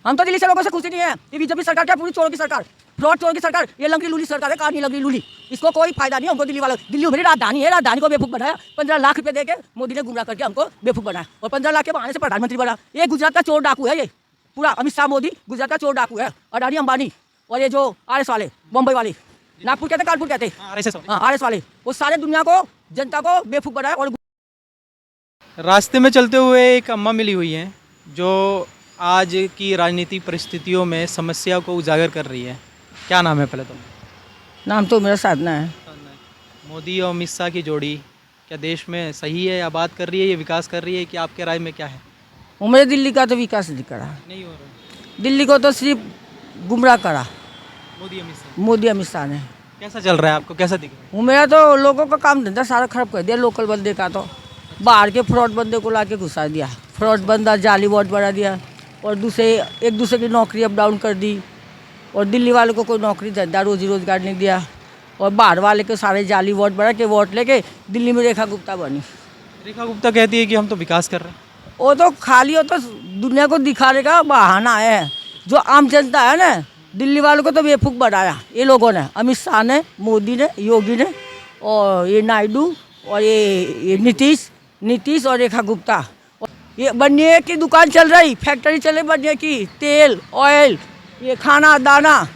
हम तो दिल्ली से लोगों से खुशी नहीं है। ये बीजेपी सरकार क्या पूरी चोरों की सरकार, फ्रॉड चोरों की सरकार, ये लंगड़ी लूली सरकार है, कहानी लंगड़ी लूली। इसको कोई फायदा नहीं हमको दिल्ली वालों। दिल्ली मेरी राजधानी है, राजधानी को बेवकूफ़ बनाया। 15 लाख रुपए देके मोदी ने गुमराह करके हमको बेवकूफ़ बनाया और 15 लाख के बहाने से प्रधानमंत्री बना। ये गुजरात का चोर डाकू है, ये पूरा अमित शाह मोदी गुजरात का चोर डाकू है। अडानी अंबानी और ये जो RS वाले, मुंबई वाले, नागपुर कहते कानपुर कहते, RS वाले, वो सारे दुनिया को, जनता को बेवकूफ़ बनाया। और रास्ते में चलते हुए एक अम्मा मिली हुई हैं जो आज की राजनीतिक परिस्थितियों में समस्या को उजागर कर रही है। क्या नाम है पहले तो? नाम तो मेरा साधना है। मोदी और अमित शाह की जोड़ी क्या देश में सही है या बात कर रही है, ये विकास कर रही है कि आपके राय में क्या है? मेरे दिल्ली का तो विकास नहीं करा, नहीं हो रहा। दिल्ली को तो सिर्फ गुमराह करा मोदी अमित शाह ने। कैसा चल रहा है आपको, कैसा दिख रहा मेरा तो लोगों का काम धंधा सारा खराब कर दिया। लोकल बंदे का तो बाहर के फ्रॉड बंदे को लाके घुसा दिया, फ्रॉड बंदा जाली वोट बढ़ा दिया और एक दूसरे की नौकरी अप डाउन कर दी। और दिल्ली वालों को कोई नौकरी धंधा रोजी रोजगार नहीं दिया और बाहर वाले के सारे जाली वोट बढ़ा के वोट लेके दिल्ली में रेखा गुप्ता बनी। रेखा गुप्ता कहती है कि हम तो विकास कर रहे हैं। वो तो खाली हो तो दुनिया को दिखाने का बहाना है। जो आम जनता है ना, दिल्ली वालों को तो बेवकूफ़ बनाया ये लोगों ने, अमित शाह ने, मोदी ने, योगी ने और ये नायडू और ये नीतीश और रेखा गुप्ता। ये बनिए की दुकान चल रही, फैक्ट्री चले बनिए की, तेल ऑयल, ये खाना दाना,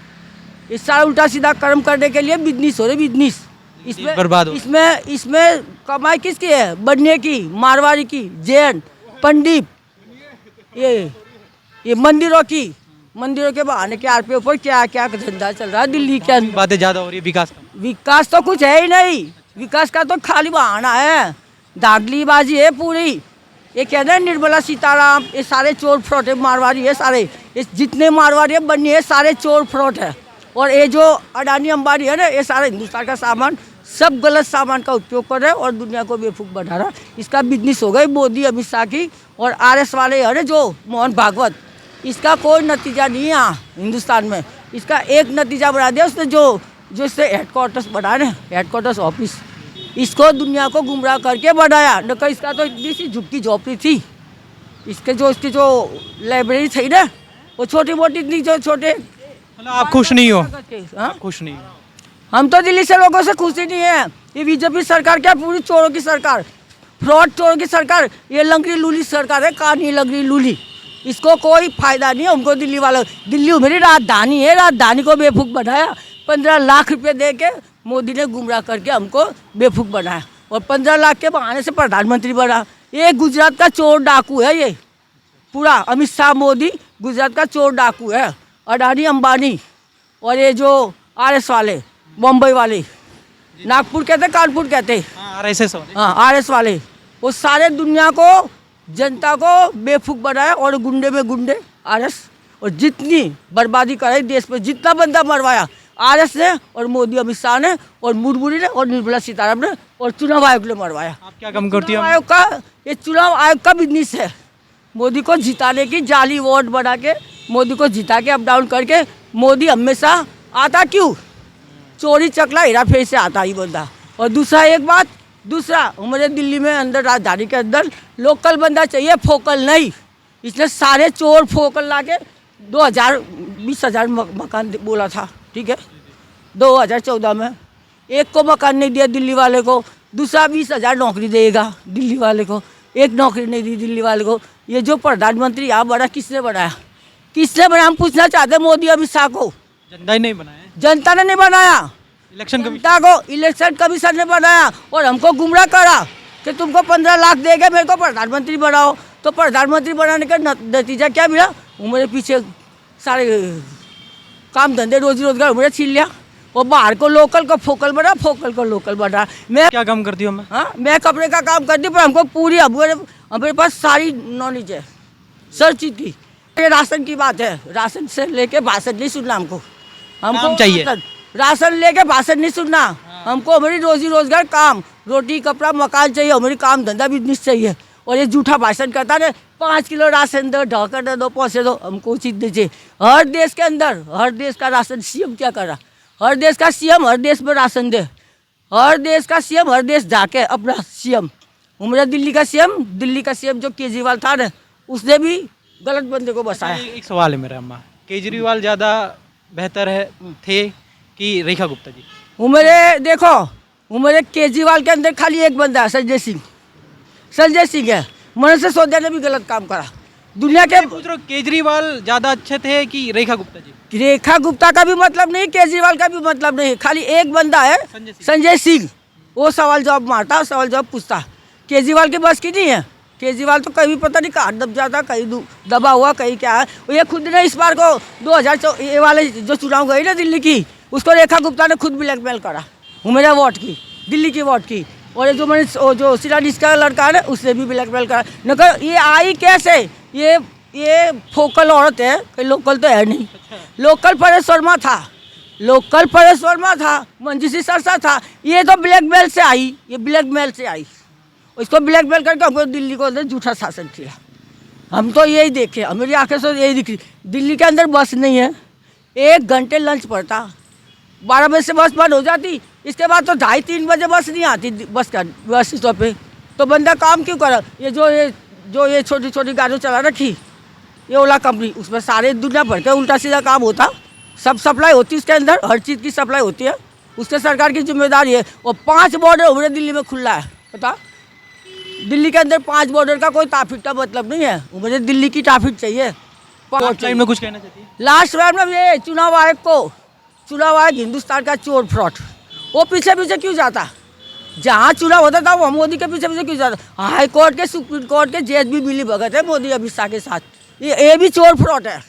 ये सारा उल्टा सीधा कर्म करने के लिए बिजनेस हो रही, बिजनेस। इसमें बर्बाद हो। इसमें कमाई किसकी है? बनिए की, मारवाड़ी की, जैन, पंडित, ये मंदिरों के बहाने के आर पे ऊपर क्या क्या धंधा चल रहा है दिल्ली के अंदर। बातें ज़्यादा हो रही है विकास का। विकास तो कुछ है ही नहीं, विकास का तो खाली बहाना है, धांधलीबाजी है पूरी। ये कहते हैं निर्मला सीताराम, ये सारे चोर फ्रॉड है, मारवाड़ी है सारे, ये जितने मारवाड़ी है बनी है सारे चोर फ्रॉड है। और ये जो अडानी अंबानी है ना, ये सारे हिंदुस्तान का सामान, सब गलत सामान का उपयोग कर रहे हैं और दुनिया को बेवकूफ़ बना रहा है। इसका बिजनेस हो गई मोदी अमित शाह की और RS वाले है ना जो मोहन भागवत, इसका कोई नतीजा नहीं है यहाँ हिंदुस्तान में। इसका एक नतीजा बना दिया उसने, जो इससे हेडक्वार्टर्स बना रहे, हेडक्वार्टर्स ऑफिस, इसको दुनिया को गुमराह करके बनाया। न तो इसका तो इतनी सी झुक्की झोपड़ी थी, इसकी जो लाइब्रेरी थी ना, वो छोटी मोटी इतनी जो छोटे। मतलब आप खुश नहीं हो? हाँ, खुश नहीं हो। हम तो दिल्ली से लोगों से खुशी नहीं है। ये बीजेपी सरकार क्या पूरी चोरों की सरकार, फ्रॉड चोरों की सरकार, ये लंगड़ी लूली सरकार है, कहानी लंगड़ी लूली। इसको कोई फायदा नहीं है हमको दिल्ली वालों। दिल्ली मेरी राजधानी है, राजधानी को बेवकूफ़ बनाया। 15 लाख रुपए दे के मोदी ने गुमराह करके हमको बेवकूफ़ बनाया और 15 लाख के बहाने से प्रधानमंत्री बना। ये गुजरात का चोर डाकू है, ये पूरा अमित शाह मोदी गुजरात का चोर डाकू है। अडानी अंबानी और ये जो RS वाले, मुंबई वाले, नागपुर कहते कानपुर कहते, RS वाले, वो सारे दुनिया को, जनता को बेवकूफ़ बनाया और गुंडे में गुंडे RS। और जितनी बर्बादी कराई देश में, जितना बंदा मरवाया RS ने और मोदी अमित शाह ने और मुर्मू ने और निर्मला सीतारामन ने और चुनाव आयोग ने मरवाया। आप क्या काम करती हो? ये चुनाव आयोग का बिजनेस है। मोदी को जिताने की जाली वोट बना के मोदी को जिता के अप डाउन करके मोदी हमेशा आता क्यों? चोरी चकला हेरा फेरी से आता ही बंदा। और दूसरा हमारे दिल्ली में अंदर, राजधानी के अंदर लोकल बंदा चाहिए, फोकल नहीं। इसने सारे चोर फोकल ला के 20,000 मकान बोला था, ठीक है, 2014 में एक को मकान नहीं दिया दिल्ली वाले को। दूसरा 20,000 नौकरी देगा दिल्ली वाले को, एक नौकरी नहीं दी दिल्ली वाले को। ये जो प्रधानमंत्री यहाँ बना, किसने बनाया? हम पूछना चाहते हैं मोदी अमित शाह को। जनता ही नहीं बनाया, जनता ने नहीं बनाया, इलेक्शन कमीशन ने बनाया और हमको गुमराह करा कि तुमको 15 लाख देगा, मेरे को प्रधानमंत्री बनाओ। तो प्रधानमंत्री बनाने का नतीजा क्या मिला? मेरे पीछे सारे काम धंधे रोजी रोजगार मेरे छीन लिया और बाहर को लोकल को फोकल बना, फोकल को लोकल बना। मैं क्या काम करती हूँ? मैं कपड़े का काम करती हूँ, पर हमको पूरी हमारे पास सारी नॉलेज है सर चीज़ की। ये राशन की बात है, राशन से लेके भाषण नहीं सुनना हमको चाहिए। राशन लेके भाषण नहीं सुनना हमको। हमारी रोजी रोजगार, काम, रोटी कपड़ा मकान चाहिए, हमारी काम धंधा बिजनेस चाहिए। और ये झूठा भाषण करता है, 5 किलो राशन दो, ढाकर दे दो, पहुँचे दो, हमको चीज दीजिए। हर देश के अंदर, हर देश का राशन CM क्या कर रहा? हर देश का CM हर देश में राशन दे, हर देश का CM हर देश जाके अपना CM। हमारा दिल्ली का CM जो केजरीवाल था ना, उसने भी गलत बंदे को बसाया। एक सवाल है मेरा अम्मा, केजरीवाल ज़्यादा बेहतर है थे कि रेखा गुप्ता जी? उमेरे देखो, उमेरे केजरीवाल के अंदर खाली एक बंदा है, संजय सिंह। संजय सिंह है। मनीष सिसोदिया ने भी गलत काम करा। दुनिया के मैं पूछ रहा हूँ केजरीवाल ज़्यादा अच्छे थे कि रेखा गुप्ता जी? रेखा गुप्ता का भी मतलब नहीं, केजरीवाल का भी मतलब नहीं, खाली एक बंदा है संजय सिंह। संजय सिंह। वो सवाल जवाब मारता, सवाल जवाब पूछता। केजरीवाल के बस की नहीं है। केजरीवाल तो कहीं पता नहीं कहाँ दब जाता, कहीं दबा हुआ, कहीं क्या है। ये खुद ने इस बार को 2024 ये वाले जो चुनाव गई ना दिल्ली की, उसको रेखा गुप्ता ने खुद ब्लैकमेल करा, मेरे वोट की, दिल्ली की वोट की। और ये जो मैंने जो सिरानिस का लड़का है ना, उसने भी ब्लैकमेल करा। नगर ये आई कैसे? ये फोकल औरत है, कहीं लोकल तो है नहीं। लोकल परेश वर्मा था, लोकल परेश वर्मा था, मंजीषी सरसा था। ये तो ब्लैकमेल से आई, ये ब्लैकमेल से आई। इसको ब्लैकमेल करके हमको दिल्ली को अंदर झूठा शासन किया। हम तो यही देखे, हमारी आंखें से यही दिख रही। दिल्ली के अंदर बस नहीं है, 1 घंटे लंच पड़ता, 12 बजे से बस बंद हो जाती। इसके बाद तो 2:30-3 बजे बस नहीं आती बस स्टॉप पे। तो बंदा काम क्यों करे? ये छोटी छोटी गाड़ी चला रखी, ये ओला कंपनी, उसमें सारे दुनिया भर के उल्टा सीधा काम होता। सब सप्लाई होती है उसके अंदर, हर चीज़ की सप्लाई होती है, उसके सरकार की जिम्मेदारी है। और 5 बॉर्डर उभरे दिल्ली में खुला है, पता? दिल्ली के अंदर 5 बॉर्डर का कोई ट्रैफिक का मतलब नहीं है। मुझे दिल्ली की ट्रैफिक चाहिए। लास्ट टाइम में कुछ कहना चाहती है? लास्ट राउंड में ये चुनाव आयोग हिंदुस्तान का चोर फ्रॉड, वो पीछे पीछे क्यों जाता? जहाँ चुनाव होता था वो मोदी के पीछे पीछे क्यों जाता? हाई कोर्ट के, सुप्रीम कोर्ट के जज भी मिली भगत है मोदी अमित शाह के साथ। ये भी चोर फ्रॉड है।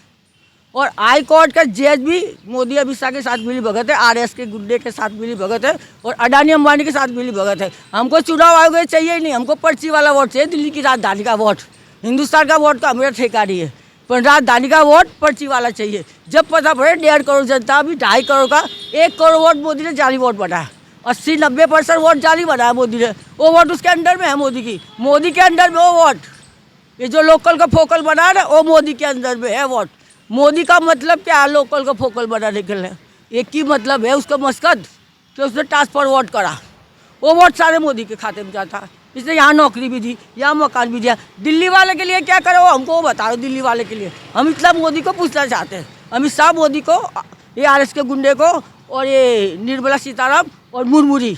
और हाई कोर्ट का जज भी मोदी अमित शाह के साथ मिली भगत है, RS के गुंडे के साथ मिली भगत है, और अडानी अंबानी के साथ मिली भगत है। हमको चुनाव आयोग चाहिए ही नहीं, हमको पर्ची वाला वोट चाहिए, दिल्ली की राजधानी का वोट। हिंदुस्तान का वोट का मेरा ठेका नहीं है, पर राजधानी का वोट पर्ची वाला चाहिए। जब पता पड़े 1.5 करोड़ जनता, अभी 2.5 करोड़ का 1 करोड़ वोट मोदी ने जाली वोट बनाया। 80-90% वोट जाली बनाया मोदी ने। वो वोट उसके अंडर में है, मोदी के अंडर में वो वोट। ये जो लोकल का फोकल बना है, वो मोदी के अंदर में है वोट। मोदी का मतलब क्या है लोकल का फोकल बनाने के लिए? एक ही मतलब है उसका मकसद कि उसने ट्रांसफर वोट करा, वो वोट सारे मोदी के खाते में जाता। इसने यहाँ नौकरी भी दी, यहाँ मकान भी दिया। दिल्ली वाले के लिए क्या करे वो हमको बता दो। दिल्ली वाले के लिए हम इतना मोदी को पूछना चाहते हैं। अमित शाह मोदी को, ये RS के गुंडे को, और ये निर्मला सीताराम और मुरमुरी,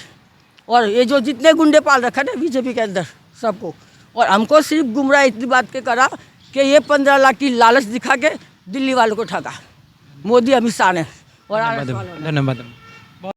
और ये जो जितने गुंडे पाल रखा है ना बीजेपी के अंदर, सबको। और हमको सिर्फ गुमराह इतनी बात के करा कि ये 15 लाख की लालच दिखा के दिल्ली वालों को ठगा मोदी अमित शाह ने और RS वालों ने। धन्यवाद।